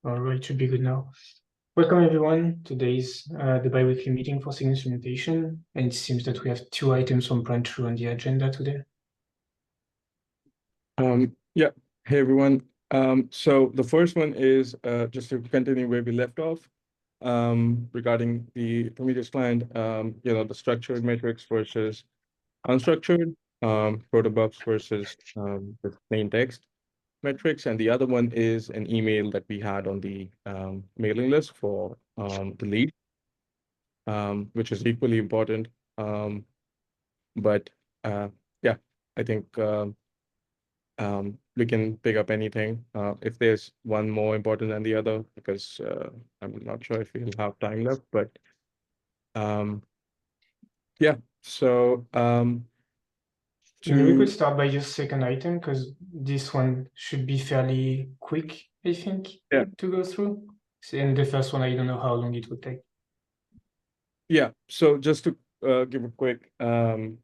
All right, should be good now. Welcome everyone. Today's the bi-weekly meeting for SIG Instrumentation, and it seems that we have two items from branch through on the agenda today. Yeah. Hey everyone. So the first one is just to continue where we left off regarding the Prometheus client, the structured metrics versus unstructured, protobufs versus the plain text metrics. And the other one is an email that we had on the mailing list for the lead, which is equally important. But yeah, I think we can pick up anything if there's one more important than the other, because I'm not sure if we'll have time left, but um, yeah. So Maybe we could to start by just second item because this one should be fairly quick, I think, yeah to go through. And the first one, I don't know how long it would take. yeah. So just to give a quick rundown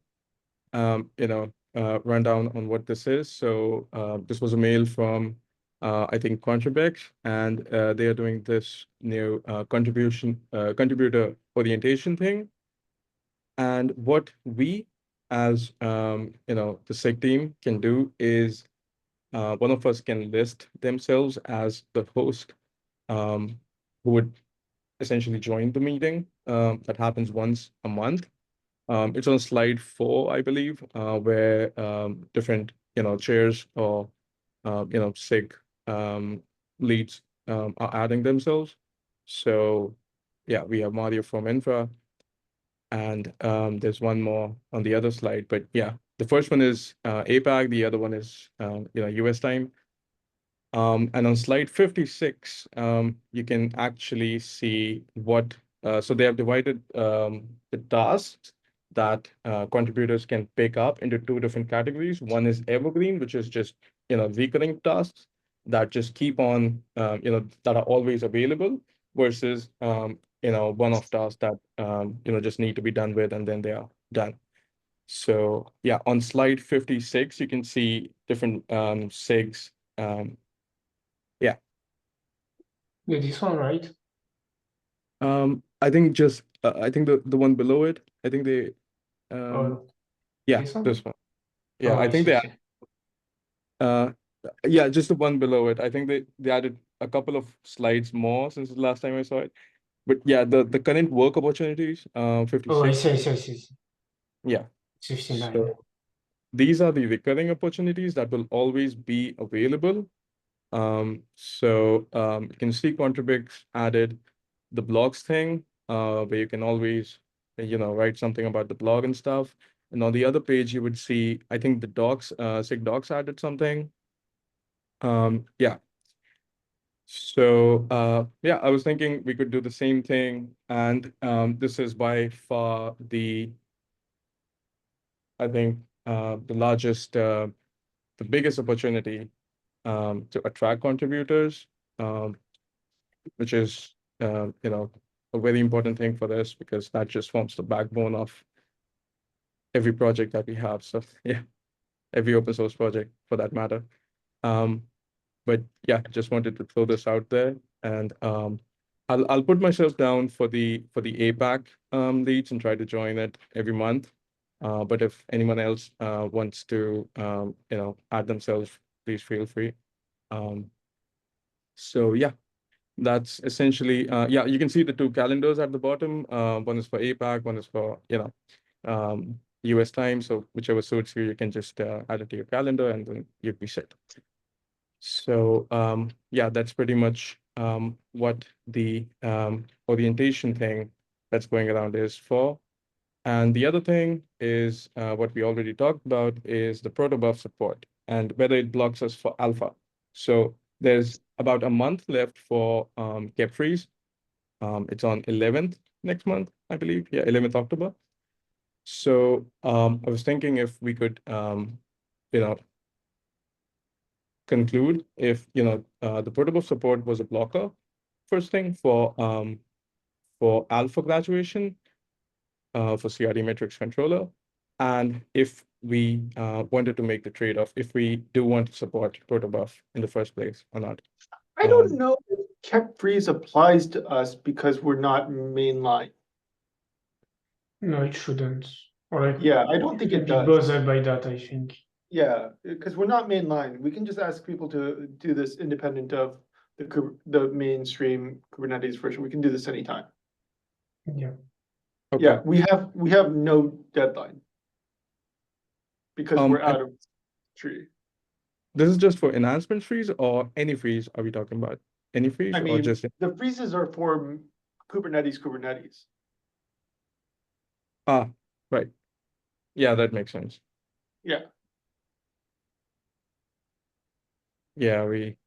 on what this is. So this was a mail from I think Contrabex, and they are doing this new contributor orientation thing. And what we, as the SIG team, can do is one of us can list themselves as the host, who would essentially join the meeting. That happens once a month. It's on slide 4, I believe, where different chairs or SIG leads are adding themselves. So yeah, we have Mario from Infra. And there's one more on the other slide, but yeah, the first one is APAC, the other one is US time. And on slide 56, you can actually see what, so they have divided the tasks that contributors can pick up into two different categories. One is evergreen, which is just recurring tasks that just keep on, that are always available, versus one-off tasks that just need to be done with, and then they are done. So yeah, on slide 56, you can see different SIGs. Yeah. Yeah, this one, right? I think just I think the one below it. I think they Or yeah, this one? this one. Yeah, Oh, I I think see, I they see. uh yeah, just the one below it. I think they added a couple of slides more since the last time I saw it. But yeah, the current work opportunities, Oh, I 56. see, I see, I see. Yeah. It's 59. So these are the recurring opportunities that will always be available. You can see Contribix added the blogs thing, where you can always, write something about the blog and stuff. And on the other page, you would see, I think the docs, SIG docs added something. Yeah. So yeah, I was thinking we could do the same thing. And this is by far I think, the largest, the biggest opportunity to attract contributors, which is a very important thing for this, because that just forms the backbone of every project that we have. So yeah, every open source project for that matter. Um, but yeah, just wanted to throw this out there, and I'll put myself down for the APAC leads and try to join it every month. But if anyone else wants to add themselves, please feel free. So yeah. That's essentially, yeah, you can see the two calendars at the bottom. One is for APAC, one is for, US time. So whichever suits you, you can just add it to your calendar, and then you'd be set. So yeah, that's pretty much what the orientation thing that's going around is for. And the other thing is what we already talked about is the protobuf support and whether it blocks us for alpha. So there's about a month left for Cap Freeze. It's on 11th next month, I believe. Yeah, 11th October. So I was thinking if we could, conclude if, the protobuf support was a blocker, first thing for alpha graduation, for CRD matrix controller. And if we wanted to make the trade-off, if we do want to support protobuf in the first place or not. I don't know. cap freeze applies to us because we're not mainline. No, it shouldn't. Or like, Yeah, I don't think shouldn't it be does. bothered by that, I think. Yeah, because we're not mainline. We can just ask people to do this independent of the mainstream Kubernetes version. We can do this anytime. Yeah. Okay. Yeah, we have no deadline because we're out of tree. This is just for enhancement freeze or any freeze are we talking about? Any freeze I or mean, just the freezes are for Kubernetes. right. Yeah, that makes sense. Yeah. Yeah, we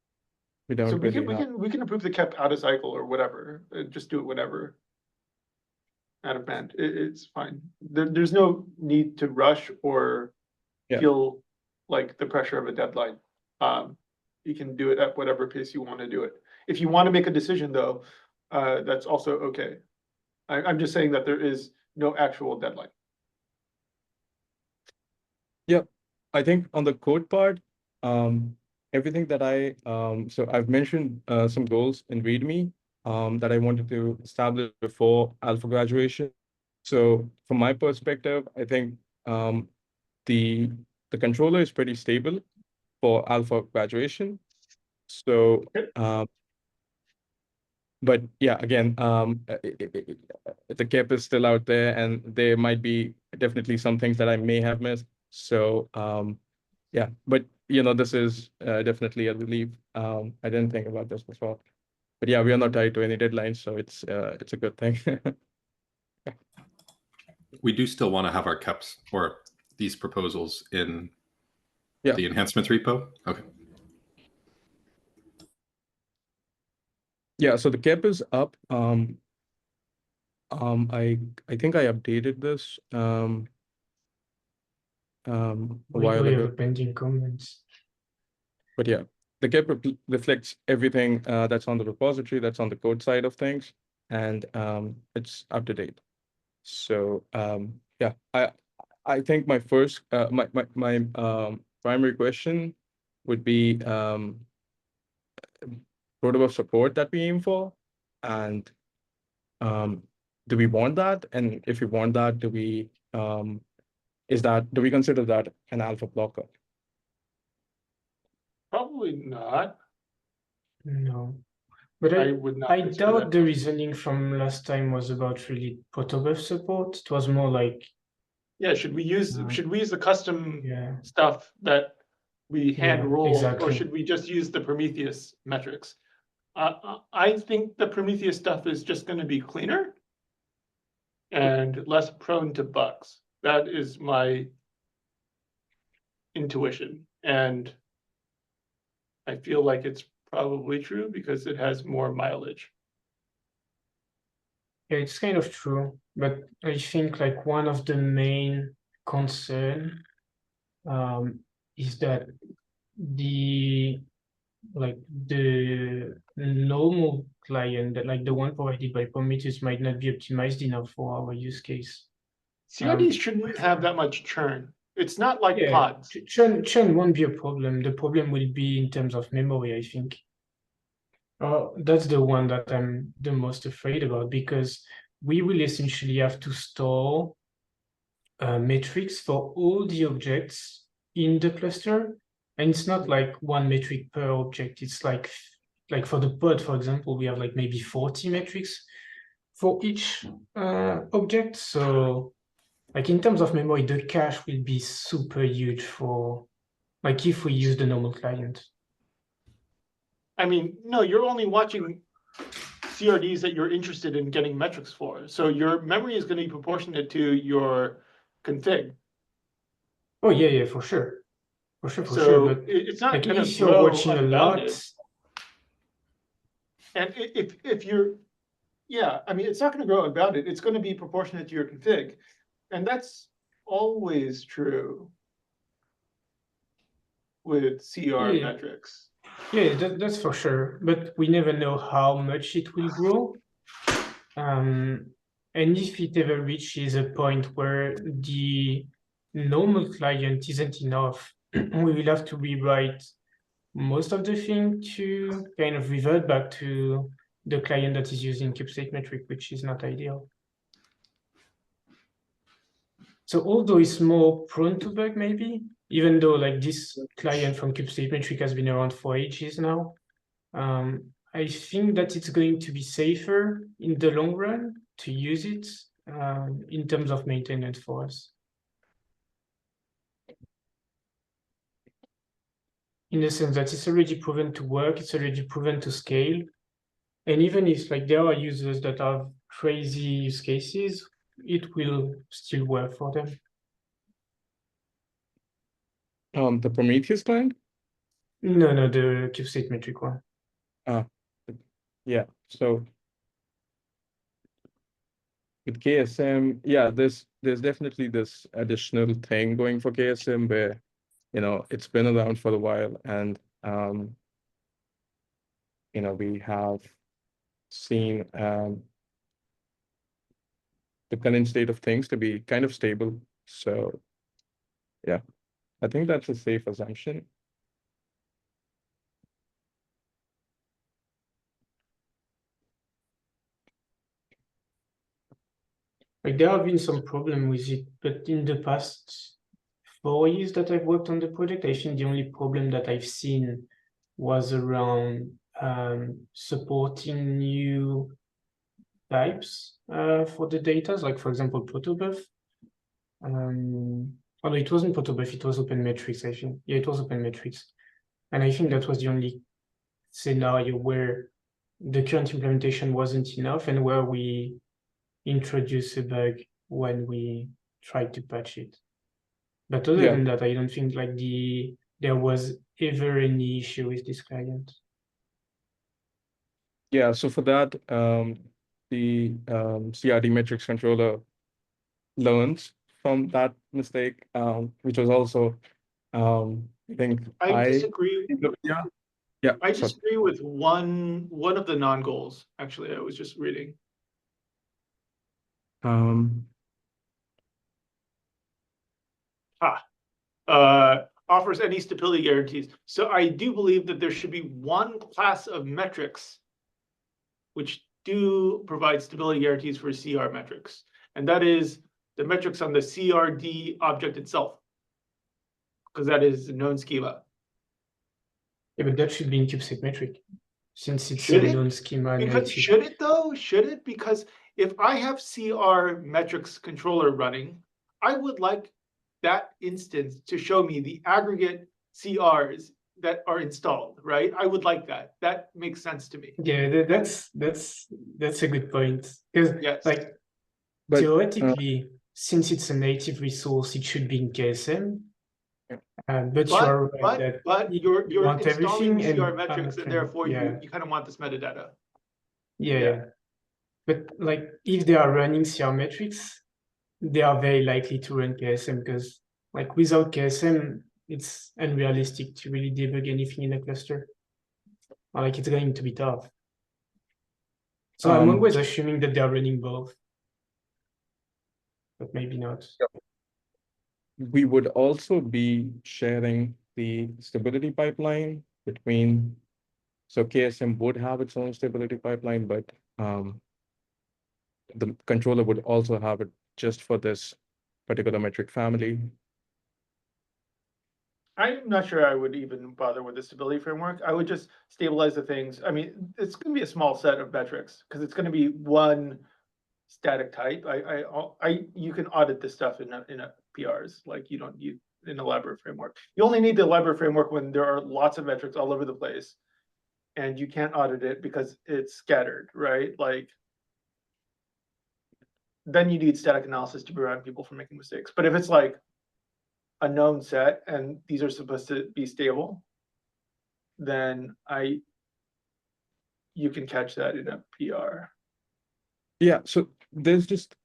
don't So really we can approve the cap out of cycle or whatever. Just do it whenever. Out of band. It's fine. There's no need to rush or Yeah. feel like the pressure of a deadline. You can do it at whatever pace you want to do it. If you want to make a decision though, that's also okay. I'm just saying that there is no actual deadline. Yep. I think on the code part, everything that so I've mentioned some goals in README that I wanted to establish before alpha graduation. So from my perspective, I think the controller is pretty stable for alpha graduation. So but yeah, again, the cap is still out there, and there might be definitely some things that I may have missed. So yeah, but this is definitely a relief. I didn't think about this before, but yeah, we are not tied to any deadlines, so it's a good thing. We do still want to have our caps or these proposals in Yeah. the enhancements repo. Okay. Yeah, so the cap is up. I think I updated this a while We have ago. a pending comments. But yeah, the cap reflects everything that's on the repository, that's on the code side of things, and it's up to date. So yeah, I think my first my primary question would be protocol support that we aim for, and do we want that? And if we want that, do we consider that an alpha blocker? Probably not. No. But I would not I consider doubt that. the reasoning from last time was about really protobuf support. It was more like, Yeah, should we use the custom yeah, stuff that we hand Yeah, rolled, or exactly. should we just use the Prometheus metrics? I think the Prometheus stuff is just going to be cleaner and less prone to bugs. That is my intuition, and I feel like it's probably true because it has more mileage. Yeah, it's kind of true, but I think like one of the main concern is that the normal client, that like the one provided by Prometheus, might not be optimized enough for our use case. CRDs shouldn't have that much churn. It's not like Yeah, pods. churn won't be a problem. The problem will be in terms of memory, I think. That's the one that I'm the most afraid about, because we will essentially have to store metrics for all the objects in the cluster. And it's not like one metric per object. It's like for the pod, for example, we have like maybe 40 metrics for each object. So like in terms of memory, the cache will be super huge for like if we use the normal client. I mean, no, you're only watching CRDs that you're interested in getting metrics for. So your memory is going to be proportionate to your config. Oh yeah, for sure. For sure, So but it's not like going to if you're grow watching a lot, unbounded. And if you're, yeah, I mean, it's not going to grow unbounded. It's going to be proportionate to your config. And that's always true with CR Yeah. metrics. Yeah, that's for sure. But we never know how much it will grow. And if it ever reaches a point where the normal client isn't enough, we will have to rewrite most of the thing to kind of revert back to the client that is using CubeState metric, which is not ideal. So although it's more prone to bug, maybe, even though like this client from CubeState metric has been around for ages now, I think that it's going to be safer in the long run to use it in terms of maintenance for us. In the sense that it's already proven to work, it's already proven to scale. And even if like there are users that have crazy use cases, it will still work for them. The Prometheus client? No, the CubeState metric one. Yeah, so with KSM, yeah, there's definitely this additional thing going for KSM where, you know, it's been around for a while, and you know, we have seen the current state of things to be kind of stable. So yeah, I think that's a safe assumption. Like there have been some problem with it, but in the past 4 years that I've worked on the project, I think the only problem that I've seen was around supporting new types for the data, like for example, protobuf. Although it wasn't protobuf, it was open metrics, I think. Yeah, it was open metrics. And I think that was the only scenario where the current implementation wasn't enough and where we introduced a bug when we tried to patch it. But other than that, I don't think like there was ever any issue with this client. Yeah, so for that, the CRD metrics controller learns from that mistake, which was also, I think I disagree. Yeah, I disagree with one of the non-goals. Actually, I was just reading. Offers any stability guarantees. So I do believe that there should be one class of metrics which do provide stability guarantees for CR metrics, and that is the metrics on the CRD object itself, because that is a known schema. Yeah, but that should be in CubeState metric, since it's Should a it? known schema. Because should it though? Should it? Because if I have CR metrics controller running, I would like that instance to show me the aggregate CRs that are installed, right? I would like that. That makes sense to me. Yeah, that's a good point. Because Yes. like theoretically, since it's a native resource, it should be in KSM. But you are right that you're want installing everything CR and metrics, and therefore yeah. you kind of want this metadata. Yeah. But like if they are running CR metrics, they are very likely to run KSM because like without KSM, it's unrealistic to really debug anything in a cluster. Or like it's going to be tough. So I'm always assuming that they are running both, but maybe not. We would also be sharing the stability pipeline between, so KSM would have its own stability pipeline, but the controller would also have it just for this particular metric family. I'm not sure I would even bother with the stability framework. I would just stabilize the things. I mean, it's going to be a small set of metrics because it's going to be one static type. You can audit this stuff in a PRs. Like you don't need an elaborate framework. You only need the elaborate framework when there are lots of metrics all over the place, and you can't audit it because it's scattered, right? Like then you need static analysis to prevent people from making mistakes. But if it's like a known set and these are supposed to be stable, then you can catch that in a PR. Yeah, so there's just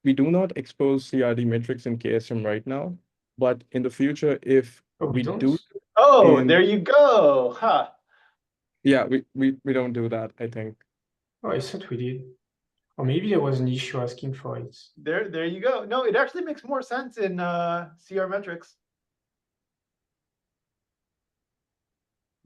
we do not expose CRD metrics in KSM right now, but in the future, if we do, there you go, huh? Yeah, we don't do that, I think. Oh, I thought we did. Or maybe there was an issue asking for it. There you go. No, it actually makes more sense in CR metrics.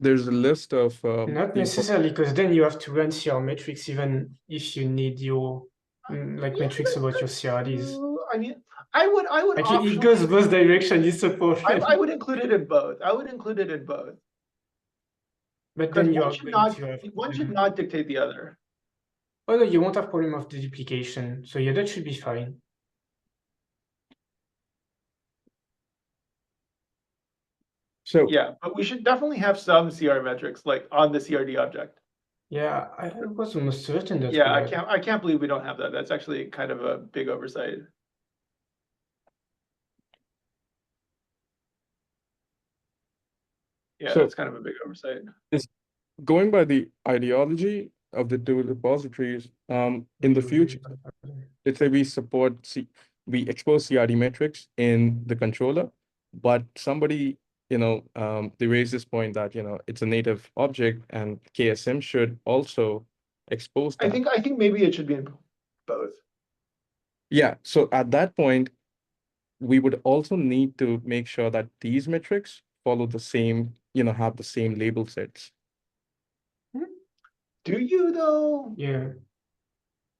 there's a list of Not the necessarily, because then you have to run CR metrics even if you need your like Yeah, metrics about your CRDs. I mean, I would Like it optionally- goes both directions. It's a problem. I would include it in both. I would include it in both. But Because then you one are should going not, to have one should problem. not dictate the other. Oh no, you won't have problem of the duplication. So yeah, that should be fine. so Yeah, but we should definitely have some CR metrics like on the CRD object. Yeah, I was almost certain that Yeah, we had. I can't believe we don't have that. That's actually kind of a big oversight. Yeah, So- that's kind of a big oversight. going by the ideology of the two repositories, in the future, let's say we expose CRD metrics in the controller, but somebody, they raise this point that, it's a native object and KSM should also expose that. I think maybe it should be in both. Yeah, so at that point, we would also need to make sure that these metrics follow the same, have the same label sets. Do you though? Yeah.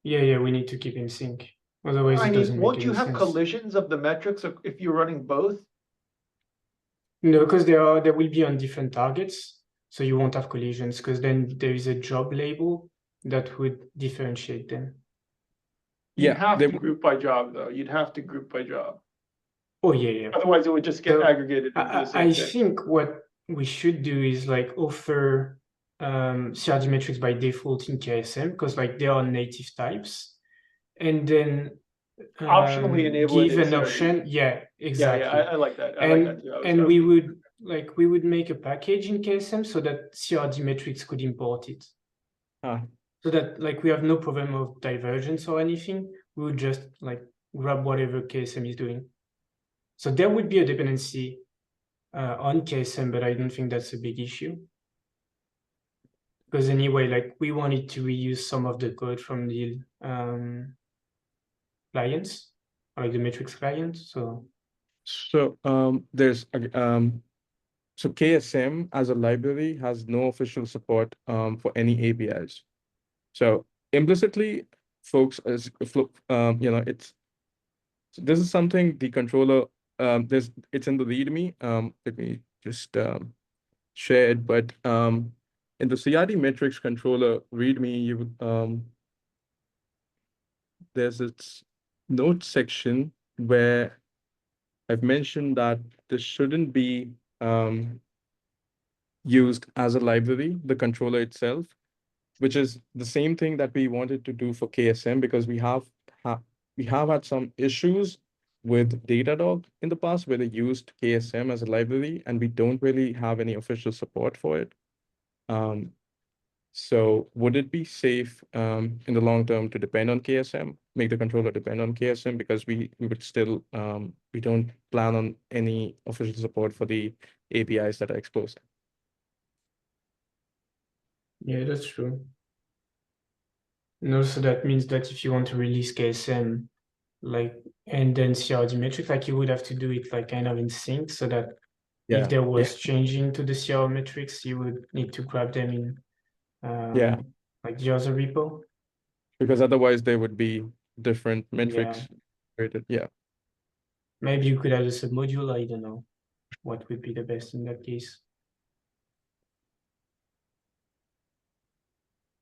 Yeah, we need to keep in sync. Otherwise, I it mean, doesn't make won't any you have sense. collisions of the metrics if you're running both? No, because there will be on different targets, so you won't have collisions. Because then there is a job label that would differentiate them. You'd Yeah, have they to group by job though. You'd have to group by job. Oh yeah. Otherwise, it would just get So, aggregated into the same I thing. think what we should do is like offer CRD metrics by default in KSM because like they are native types, and then Optionally enable it give in an CRD. option. Yeah, exactly. Yeah, I like that. I like that too. And we would make a package in KSM so that CRD metrics could import it. So that like we have no problem of divergence or anything. We would just like grab whatever KSM is doing. So there would be a dependency on KSM, but I don't think that's a big issue. Because anyway, like we wanted to reuse some of the code from the clients, like the metrics client. So there's so KSM as a library has no official support for any APIs. So implicitly, folks, it's this is something the controller it's in the README. Let me just share it, but in the CRD metrics controller README, you would there's this note section where I've mentioned that this shouldn't be used as a library, the controller itself, which is the same thing that we wanted to do for KSM because we have had some issues with Datadog in the past where they used KSM as a library and we don't really have any official support for it. So would it be safe in the long term to depend on KSM, make the controller depend on KSM because we would still, we don't plan on any official support for the APIs that are exposed? yeah, that's true. And also that means that if you want to release KSM, like, and then CRD metrics, like you would have to do it like kind of in sync so that if there was changing to the CR metrics, you would need to grab them in like the other repo. Because otherwise there would be different metrics created. Yeah. Maybe you could add a submodule, I don't know what would be the best in that case.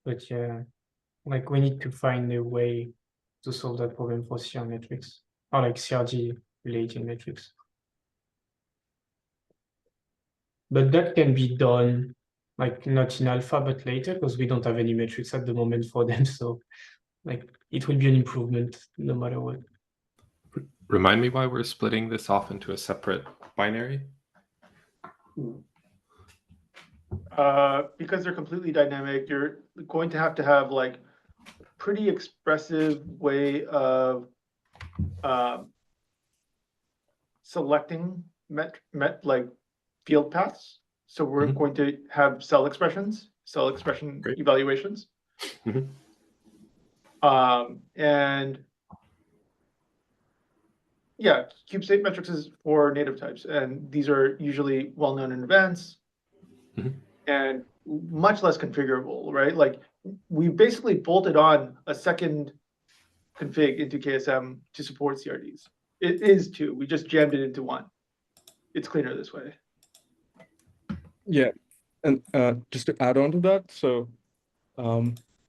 But yeah, like we need to find a way to solve that problem for CR metrics or like CRD related metrics. But that can be done like not in alpha, but later because we don't have any metrics at the moment for them. So like it will be an improvement no matter what. Remind me why we're splitting this off into a separate binary? Because they're completely dynamic, you're going to have like pretty expressive way of selecting like field paths. So we're going to have cell expression Great. evaluations. And yeah, cube state metrics is for native types, and these are usually well known in advance. and much less configurable, right? Like we basically bolted on a second config into KSM to support CRDs. It is two, we just jammed it into one. It's cleaner this way. Yeah, and just to add on to that, so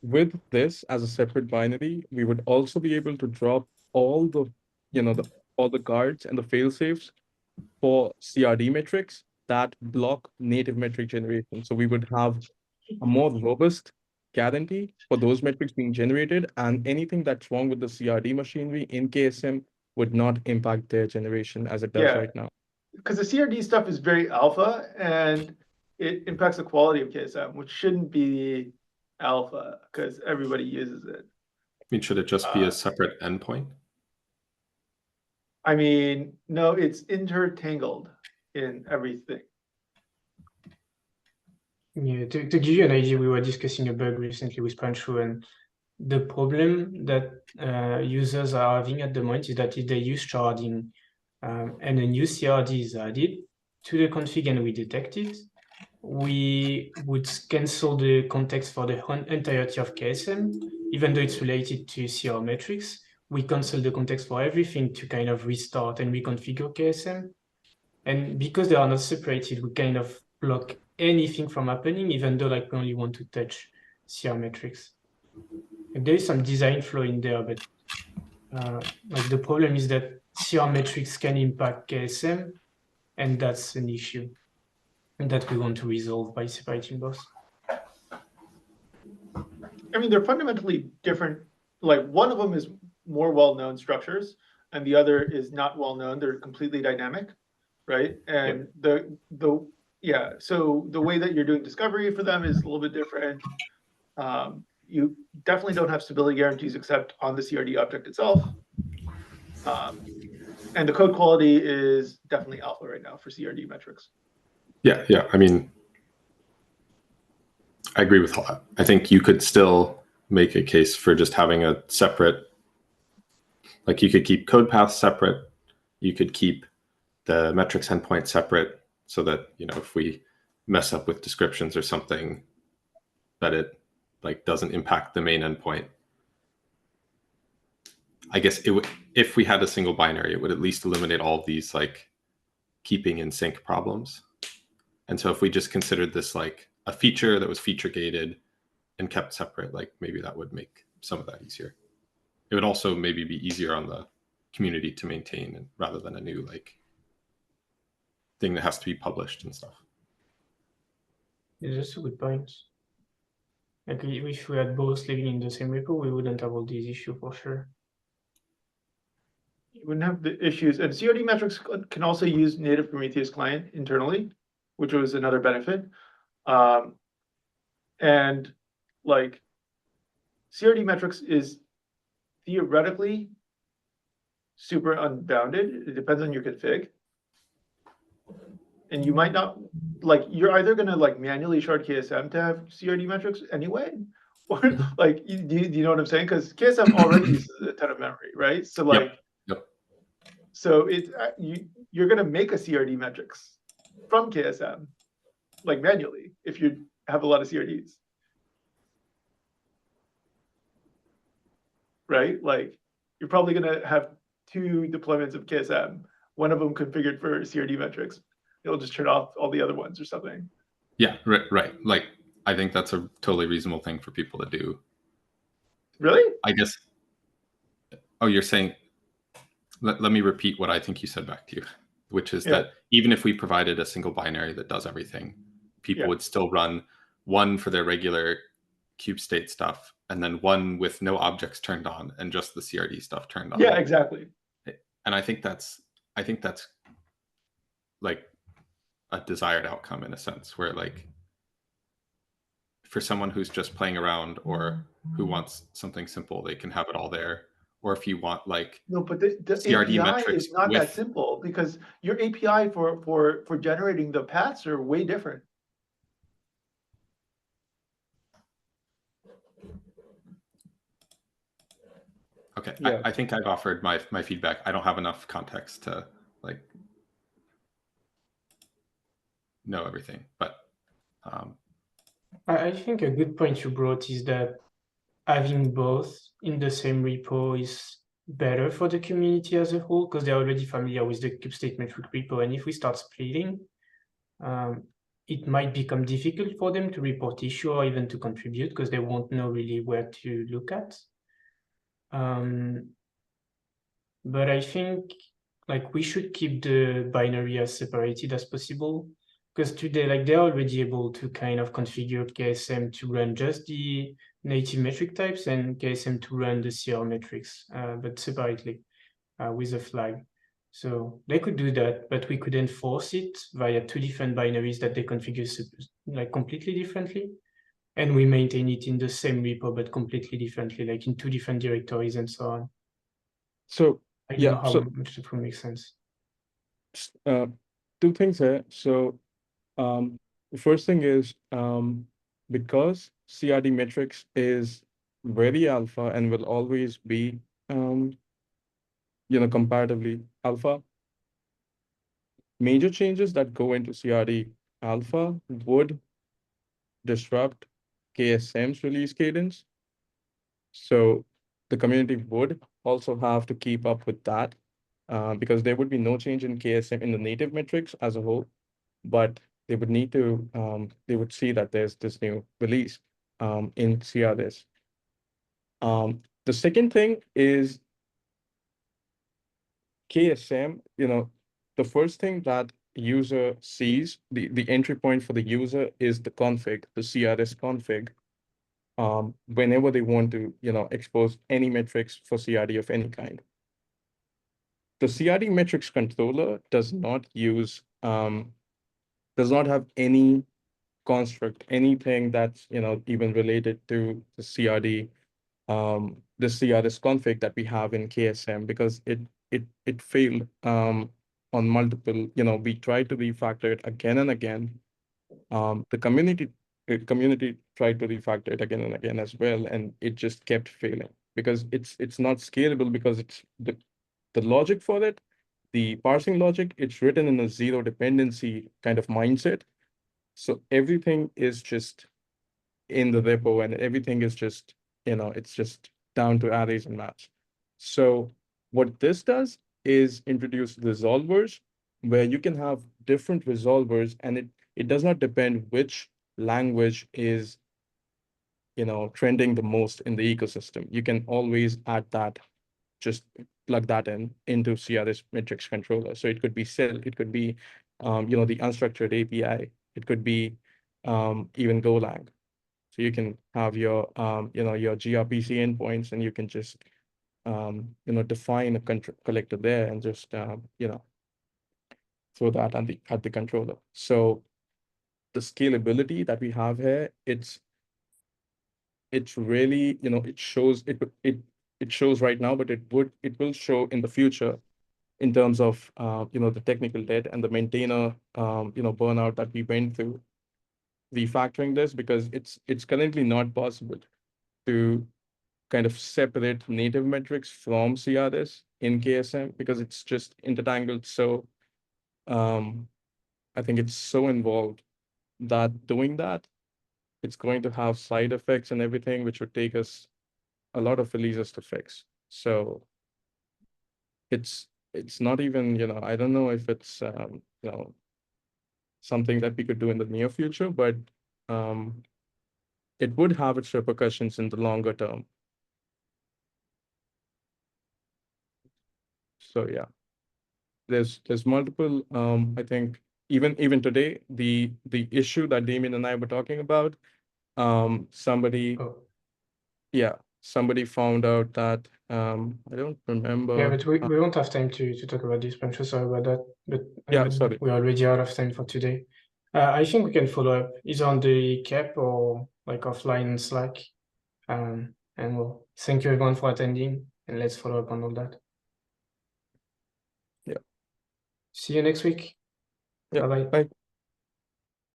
with this as a separate binary, we would also be able to drop all the, all the guards and the fail safes for CRD metrics that block native metric generation. So we would have a more robust guarantee for those metrics being generated, and anything that's wrong with the CRD machinery in KSM would not impact their generation as it does right now. Because the CRD stuff is very alpha and it impacts the quality of KSM, which shouldn't be alpha because everybody uses it. I mean, should it just be a separate endpoint? I mean, no, it's intertangled in everything. Yeah, to give you an idea, we were discussing a bug recently with Pancho, and the problem that users are having at the moment is that if they use sharding and a new CRD is added to the config and we detect it, we would cancel the context for the entirety of KSM, even though it's related to CR metrics. We cancel the context for everything to kind of restart and reconfigure KSM. And because they are not separated, we kind of block anything from happening, even though like we only want to touch CR metrics. And there is some design flaw in there, but like the problem is that CR metrics can impact KSM, and that's an issue that we want to resolve by separating both. I mean, they're fundamentally different. Like one of them is more well-known structures and the other is not well-known. They're completely dynamic, right? And so the way that you're doing discovery for them is a little bit different. You definitely don't have stability guarantees except on the CRD object itself. And the code quality is definitely alpha right now for CRD metrics. Yeah. I mean, I agree with all that. I think you could still make a case for just having a separate, like you could keep code paths separate. You could keep the metrics endpoint separate so that, if we mess up with descriptions or something, that it like doesn't impact the main endpoint. I guess it would, if we had a single binary, it would at least eliminate all of these like keeping in sync problems. And so if we just considered this like a feature that was feature gated and kept separate, like maybe that would make some of that easier. It would also maybe be easier on the community to maintain rather than a new like thing that has to be published and stuff. Yeah, that's a good point. Like if we had both living in the same repo, we wouldn't have all these issues for sure. You wouldn't have the issues. And CRD metrics can also use native Prometheus client internally, which was another benefit. And like CRD metrics is theoretically super unbounded. It depends on your config. And you might not, like, you're either going to like manually shard KSM to have CRD metrics anyway, or like, do you know what I'm saying? Because KSM already uses a ton of memory, right? So like, so it's you're going to make a CRD metrics from KSM, like manually, if you have a lot of CRDs, right? Like, you're probably going to have 2 deployments of KSM, one of them configured for CRD metrics. It'll just turn off all the other ones or something. Yeah, right. Like, I think that's a totally reasonable thing for people to do. Really? I guess. Oh, you're saying, let me repeat what I think you said back to you, which is that even if we provided a single binary that does everything, people would still run one for their regular cube state stuff, and then one with no objects turned on and just the CRD stuff turned on. Yeah, exactly. And I think that's like a desired outcome in a sense, where like for someone who's just playing around or who wants something simple, they can have it all there. Or if you want like no, but the CRD API metrics is not that simple, because your API for generating the paths are way different. Okay, I think I've offered my feedback. I don't have enough context to like know everything, but I think a good point you brought is that having both in the same repo is better for the community as a whole because they're already familiar with the kube state metric repo. And if we start splitting, it might become difficult for them to report issue or even to contribute because they won't know really where to look at. But I think like we should keep the binary as separated as possible because today like they're already able to kind of configure KSM to run just the native metric types and KSM to run the CR metrics, but separately with a flag. So they could do that, but we could enforce it via two different binaries that they configure like completely differently. And we maintain it in the same repo, but completely differently, like in two different directories and so on. So I don't yeah, know how so much that will make sense. two things here. So the first thing is because CRD metrics is very alpha and will always be comparatively alpha. Major changes that go into CRD alpha would disrupt KSM's release cadence. So the community would also have to keep up with that because there would be no change in KSM in the native metrics as a whole, but they would need to, they would see that there's this new release in CRDs. The second thing is KSM, the first thing that user sees, the entry point for the user is the config, the CRS config. Whenever they want to, expose any metrics for CRD of any kind. The CRD metrics controller does not use, does not have any construct, anything that's, even related to the CRD, the CRS config that we have in KSM because it failed on multiple, we tried to refactor it again and again. The community tried to refactor it again and again as well, and it just kept failing because it's not scalable because it's the logic for it, the parsing logic, it's written in a zero dependency kind of mindset. So everything is just in the repo and everything is just, it's just down to arrays and maps. So what this does is introduce resolvers where you can have different resolvers and it does not depend which language is, trending the most in the ecosystem. You can always add that, just plug that into CRS metrics controller. So it could be Cell, it could be, the unstructured API, it could be even Golang. So you can have your, your gRPC endpoints and you can just, define a collector there and just, throw that at the controller. So the scalability that we have here, it's really, it shows it shows right now, but it will show in the future in terms of, the technical debt and the maintainer, burnout that we went through refactoring this because it's currently not possible to kind of separate native metrics from CRS in KSM because it's just intertangled. So I think it's so involved that doing that, it's going to have side effects and everything, which would take us a lot of releases to fix. So it's not even, I don't know if it's, something that we could do in the near future, but it would have its repercussions in the longer term. So yeah, there's multiple, I think even today, the issue that Damien and I were talking about, somebody, yeah, somebody found out that, I don't remember. Yeah, but we won't have time to talk about this. I'm so sorry about that. But yeah, sorry. We're already out of time for today. I think we can follow up either on the CAP or like offline in Slack. And well, thank you everyone for attending and let's follow up on all that. Yeah. See you next week. Yeah. Bye-bye. Bye.